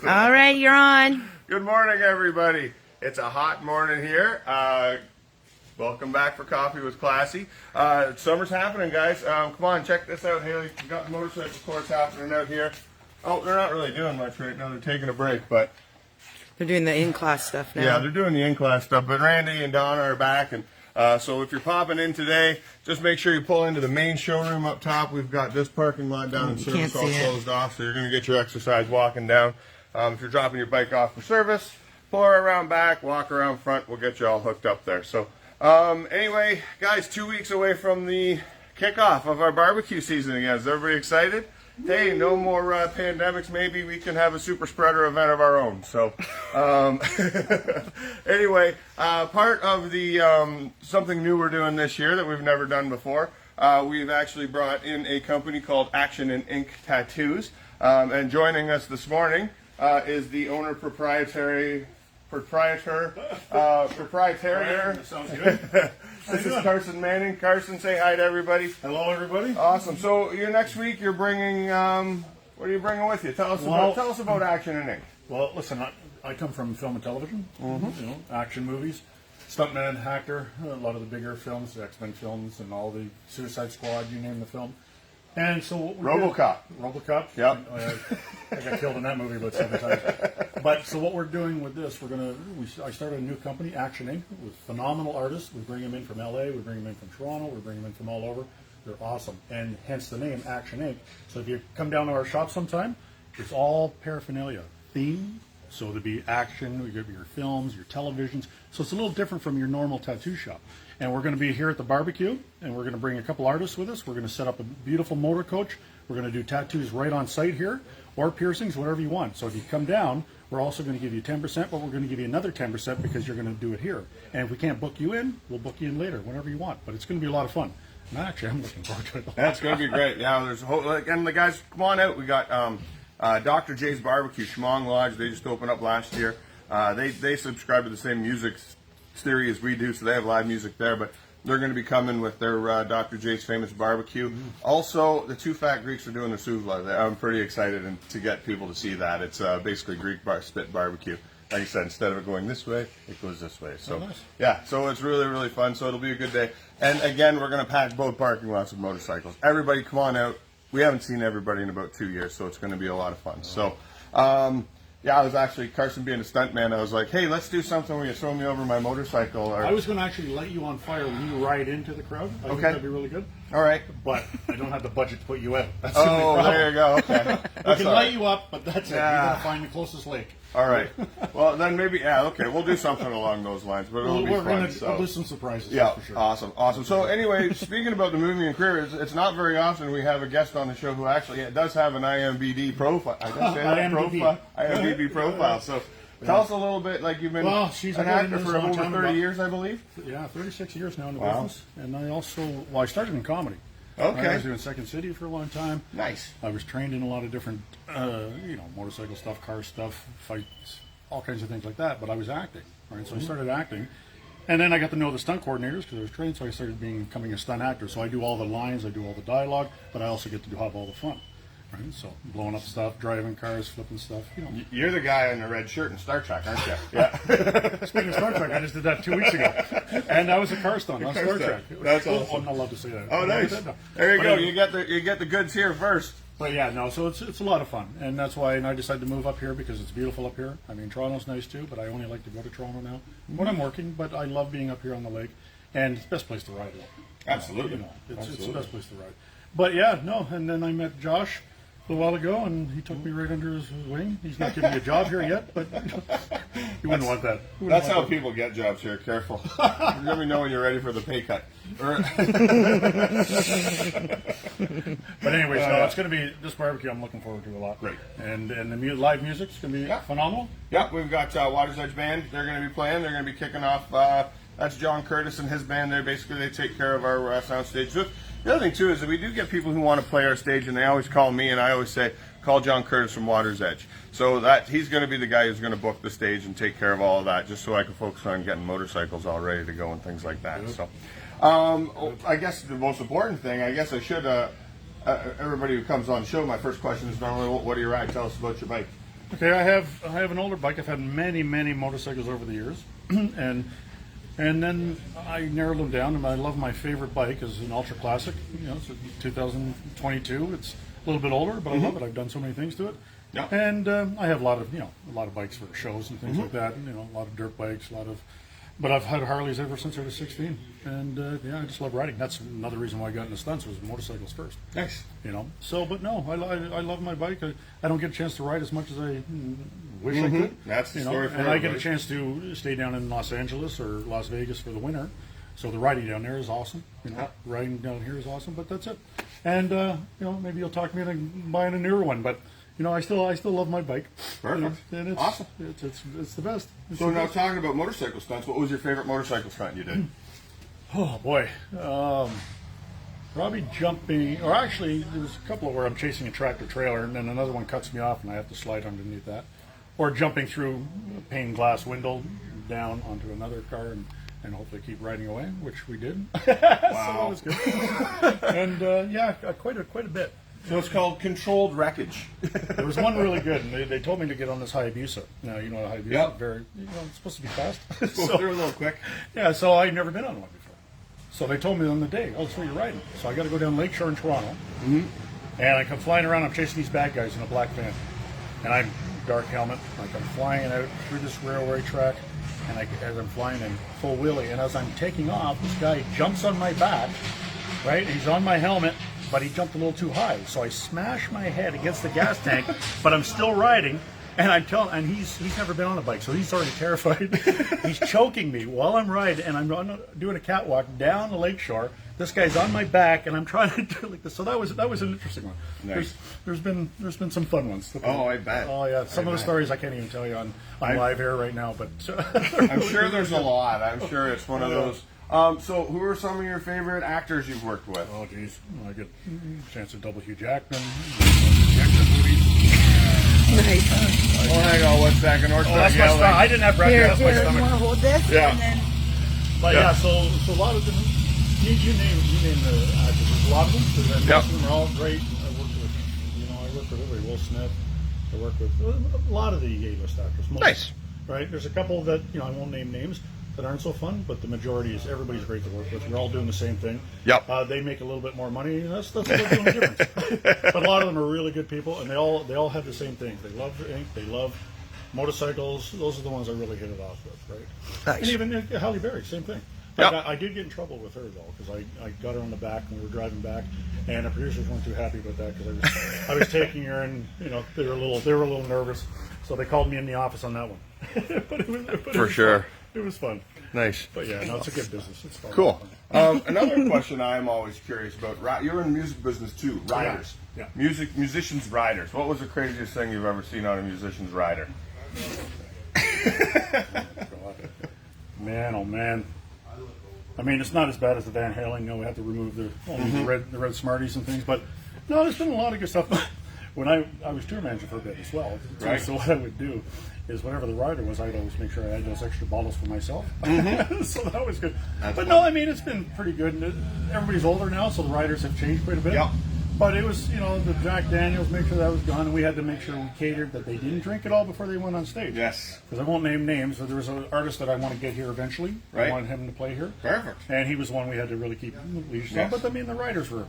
All right, you're on. Good morning, everybody. It's a hot morning here. Welcome back for Coffee with Classy. Summer's happening, guys. Come on, check this out, Haley. We've got the motorcycle course happening out here. Oh, they're not really doing much right now. They're taking a break, but They're doing the in-class stuff now. yeah, they're doing the in-class stuff. But Randy and Donna are back, and so if you're popping in today, just make sure you pull into the main showroom up top. We've got this parking lot down in service all closed off, so you're going to get your exercise walking down. If you're dropping your bike off for service, pull her around back, walk around front. We'll get you all hooked up there. So anyway, guys, 2 weeks away from the kickoff of our barbecue season again. Is everybody excited? Hey, no more pandemics. Maybe we can have a super spreader event of our own. So anyway, part of the something new we're doing this year that we've never done before, we've actually brought in a company called Action and Ink Tattoos. And joining us this morning is the owner proprietor. Sounds good. This is Carson Manning. Carson, say hi to everybody. Hello, everybody. Awesome. So next week you're bringing, what are you bringing with you? Tell us about Action and Ink. Well, listen, I come from film and television, action movies, stuntman, actor, a lot of the bigger films, the X-Men films, and all the Suicide Squad, you name the film. And so what we RoboCop. Yep. I got killed in that movie about 7 times. But so what we're doing with this, I started a new company, Action Inc., with phenomenal artists. We bring them in from LA, we bring them in from Toronto, we bring them in from all over. They're awesome, and hence the name Action Inc. So if you come down to our shop sometime, it's all paraphernalia themed. So there'll be action, you get your films, your televisions. So it's a little different from your normal tattoo shop. And we're going to be here at the barbecue, and we're going to bring a couple artists with us. We're going to set up a beautiful motor coach. We're going to do tattoos right on site here, or piercings, whatever you want. So if you come down, we're also going to give you 10%, but we're going to give you another 10% because you're going to do it here. And if we can't book you in, we'll book you in later, whenever you want. But it's going to be a lot of fun. And actually, I'm looking forward to it. That's going to be great. Yeah, there's a whole, and the guys, come on out. We got Dr. J's Barbecue, Schmong Lodge. They just opened up last year. They subscribe to the same music theory as we do, so they have live music there, but they're going to be coming with their Dr. J's Famous Barbecue. Also, the two fat Greeks are doing the souvlaki there. I'm pretty excited to get people to see that. It's basically Greek spit barbecue. Like I said, instead of it going this way, it goes this way. So, nice. Yeah, so it's really, really fun. So it'll be a good day. And again, we're going to pack both parking lots with motorcycles. Everybody come on out. We haven't seen everybody in about 2 years, so it's going to be a lot of fun. So, yeah, I was actually, Carson being a stuntman, I was like, hey, let's do something where you throw me over my motorcycle. I was going to actually light you on fire when you ride into the crowd. I think that'd be really good. All right. But I don't have the budget to put you out. That's the only problem. There you go. Okay. I can light you up, but that's it. You got to find the closest lake. All right. Well, then maybe, okay, we'll do something along those lines, but it'll be fun. We'll do some surprises. Yeah, for sure. Awesome. So anyway, speaking about the movie and career, it's not very often we have a guest on the show who actually does have an IMDb profile. I didn't say that IMDb profile. So tell us a little bit, like you've been an actor for over 30 years, I believe? Yeah, 36 years now in the business. And I started in comedy. Okay. I was doing Second City for a long time. Nice. I was trained in a lot of different, motorcycle stuff, car stuff, fights, all kinds of things like that. But I was acting, right? So I started acting, and then I got to know the stunt coordinators because I was trained. So I started becoming a stunt actor. So I do all the lines, I do all the dialogue, but I also get to have all the fun. Right? So blowing up stuff, driving cars, flipping stuff. You're the guy in the red shirt in Star Trek, aren't you? Yeah. Speaking of Star Trek, I just did that 2 weeks ago, and that was a car stunt on Star Trek. That's awesome. I'm not allowed to say that. Oh, nice. There you go. You get the goods here first. But yeah, no. So it's a lot of fun, and that's why I decided to move up here because it's beautiful up here. I mean, Toronto's nice too, but I only like to go to Toronto now when I'm working. But I love being up here on the lake, and it's the best place to ride. Absolutely. It's the best place to ride. But yeah, no. And then I met Josh a while ago, and he took me right under his wing. He's not giving me a job here yet, but you wouldn't want that. That's how people get jobs here. Careful. Let me know when you're ready for the pay cut. But anyways, no, it's going to be this barbecue. I'm looking forward to a lot. Great. And the live music's going to be phenomenal. Yeah, we've got Water's Edge Band. They're going to be playing. They're going to be kicking off. That's John Curtis and his band. They take care of our sound stage. The other thing, too, is that we do get people who want to play our stage, and they always call me, and I always say, call John Curtis from Water's Edge. So he's going to be the guy who's going to book the stage and take care of all of that, just so I can focus on getting motorcycles all ready to go and things like that. So, I guess the most important thing, I should, everybody who comes on the show, my first question is normally, what do you ride? Tell us about your bike. Okay, I have an older bike. I've had many motorcycles over the years, and then I narrowed them down. And I love my favorite bike is an ultra classic. You know, it's a 2022. It's a little bit older, but I love it. I've done so many things to it. Yeah. And I have a lot of bikes for shows and things like that. You know, a lot of dirt bikes, but I've had Harleys ever since I was 16, and I just love riding. That's another reason why I got into stunts was motorcycles first. Nice. You know, so but no, I love my bike. I don't get a chance to ride as much as I wish I could. That's the story for and I get a everybody. chance to stay down in Los Angeles or Las Vegas for the winter. So the riding down there is awesome. You know, riding down here is awesome. But that's it. And maybe you'll talk me into buying a newer one, but. You know, I still love my bike. Perfect. And it's Awesome. It's the best. It's So the now best. talking about motorcycle stunts, what was your favorite motorcycle stunt you did? Oh boy, probably jumping. Or actually, there's a couple of where I'm chasing a tractor trailer, and then another one cuts me off, and I have to slide underneath that, or jumping through a pane glass window down onto another car, and hopefully keep riding away, which we did. So that was good. And quite a bit. So it's called controlled wreckage. There was one really good, and they told me to get on this Hayabusa. Now, you know what Hayabusa Yep. it's supposed to be fast. So they're a little quick. Yeah, so I'd never been on one before. So they told me on the day, so you're riding. So I got to go down Lakeshore in Toronto, and I come flying around. I'm chasing these bad guys in a black van, and I'm dark helmet. Like I'm flying out through this railway track, and as I'm flying in full wheelie, and as I'm taking off, this guy jumps on my back, right? He's on my helmet. But he jumped a little too high, so I smashed my head against the gas tank. But I'm still riding, and he's never been on a bike, so he's already terrified. He's choking me while I'm riding, and I'm doing a catwalk down the lakeshore. This guy's on my back, and I'm trying to do like this. So that was an interesting one. Nice. There's been some fun ones. Oh, I bet. Oh yeah, some of the bet. stories I can't even tell you on live air right now, but I'm sure there's a lot. I'm sure it's one of those. So who are some of your favorite actors you've worked with? Oh geez, I get a chance to double Hugh Jackman. Jackson movies. Nice. Oh, hang on 1 second. Or Oh, that's my stomach. I didn't have breath. Here, That's my you want stomach. to hold this? Yeah. And then, But yeah, so a lot of them. You name the actors. There's a lot of them. And most of them are all great. I work with everybody. Will Smith. I work with a lot of the A-list actors. Most, Nice. Right. There's a couple that I won't name names that aren't so fun, but the majority is everybody's great to work with. We're all doing the same thing. Yep. They make a little bit more money. That's what they're doing the difference. But a lot of them are really good people, and they all have the same things. They love ink. They love motorcycles. Those are the ones I really hit it off with, right? Nice. And even Halle Berry, same thing. Yep. Like, I did get in trouble with her though, because I got her on the back when we were driving back, and the producers weren't too happy about that because I was taking her, and they were a little nervous, so they called me in the office on that one. but it was For sure. fun. It was fun. Nice. But yeah, no, it's a good business. It's fun. Cool. Another question I'm always curious about. You're in the music business too. Riders. Yeah. Musicians' riders. What was the craziest thing you've ever seen on a musician's rider? God. Man, oh man. I mean, it's not as bad as the Van Halen. We have to remove the red Smarties and things. But no, there's been a lot of good stuff. When I was tour manager for a bit as well. Right. So what I would do is whenever the rider was, I'd always make sure I had those extra bottles for myself. So that was good. But no, I mean, it's been pretty good. Everybody's older now, so the riders have changed quite a bit. Yeah. But it was, the Jack Daniels, make sure that was gone, and we had to make sure we catered that they didn't drink it all before they went on stage. Yes. Because I won't name names, but there was an artist that I want to get here eventually. Right. I wanted him to play here. Perfect. And he was the one we had to really keep leash on. Yes. But I mean, the riders were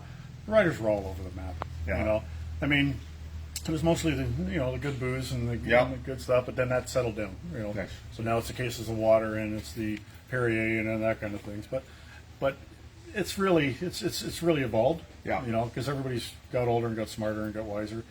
all over the map. Yeah. I mean, it was mostly the the good booze and the good stuff, but then that settled down. Nice. So now it's the cases of water and it's the Perrier and that kind of things. But it's really evolved. Yeah. Because everybody's got older and got smarter and got wiser,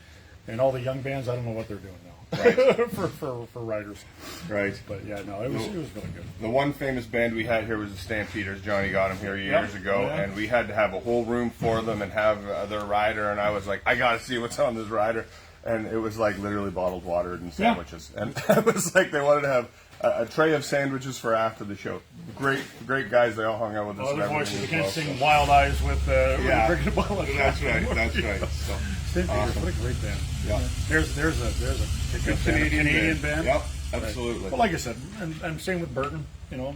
and all the young bands, I don't know what they're doing now. Right. for riders. Right. But yeah, no, it was really good. The one famous band we had here was the Stampeders. Johnny got them here years ago, and we had to have a whole room for them and have their rider. And I was like, I got to see what's on this rider. And it was like literally bottled water and sandwiches. And it was like they wanted to have a tray of sandwiches for after the show. Great guys. They all hung out with us. Other and voices, you everything can't as well, sing Wild Eyes with drinking a bottle of That's right. That's right. So, Stampeders, what a great band. Yeah. There's a good Canadian band. Yep. Absolutely. Well, like I said, and same with Burton.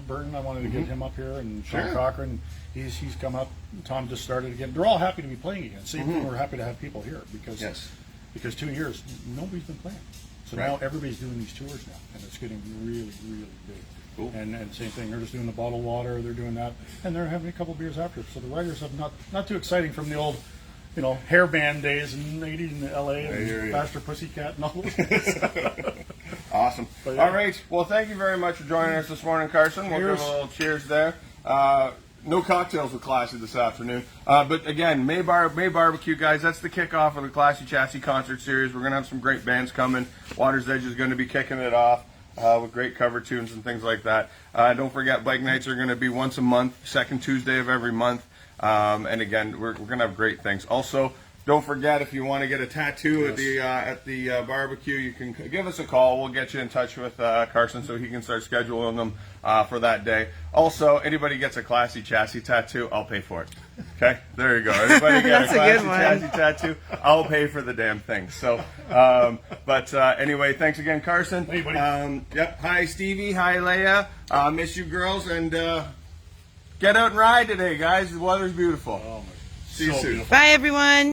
Burton, I wanted to get him up here, and Sean Cochran, he's come up. Tom just started again. They're all happy to be playing again. See, we're happy to have people here because 2 years nobody's been playing. So now everybody's doing these tours now, and it's getting really, really big. Cool. And same thing, they're just doing the bottled water, they're doing that, and they're having a couple beers after. So the riders have not too exciting from the old, hairband days in '80s in LA and Faster Pussycat and all those things. Awesome. But, yeah. All right. Well, thank you very much for joining us this morning, Carson. We'll give a little cheers there. No cocktails with Classy this afternoon. But again, May Barbecue, guys, that's the kickoff of the Classy Chassis concert series. We're going to have some great bands coming. Water's Edge is going to be kicking it off with great cover tunes and things like that. Don't forget, bike nights are going to be once a month, second Tuesday of every month. And again, we're going to have great things. Also, don't forget, if you want to get a tattoo at the barbecue, you can give us a call. We'll get you in touch with Carson so he can start scheduling them for that day. Also, anybody gets a Classy Chassis tattoo, I'll pay for it. Okay, there you go. Everybody get a Classy Chassis tattoo, I'll pay for the damn thing. So, anyway, thanks again, Carson. Hey, buddy. Yep. Hi, Stevie. Hi, Leia. Miss you, girls, and get out and ride today, guys. The weather's beautiful. Oh, See you soon. beautiful. Bye, everyone.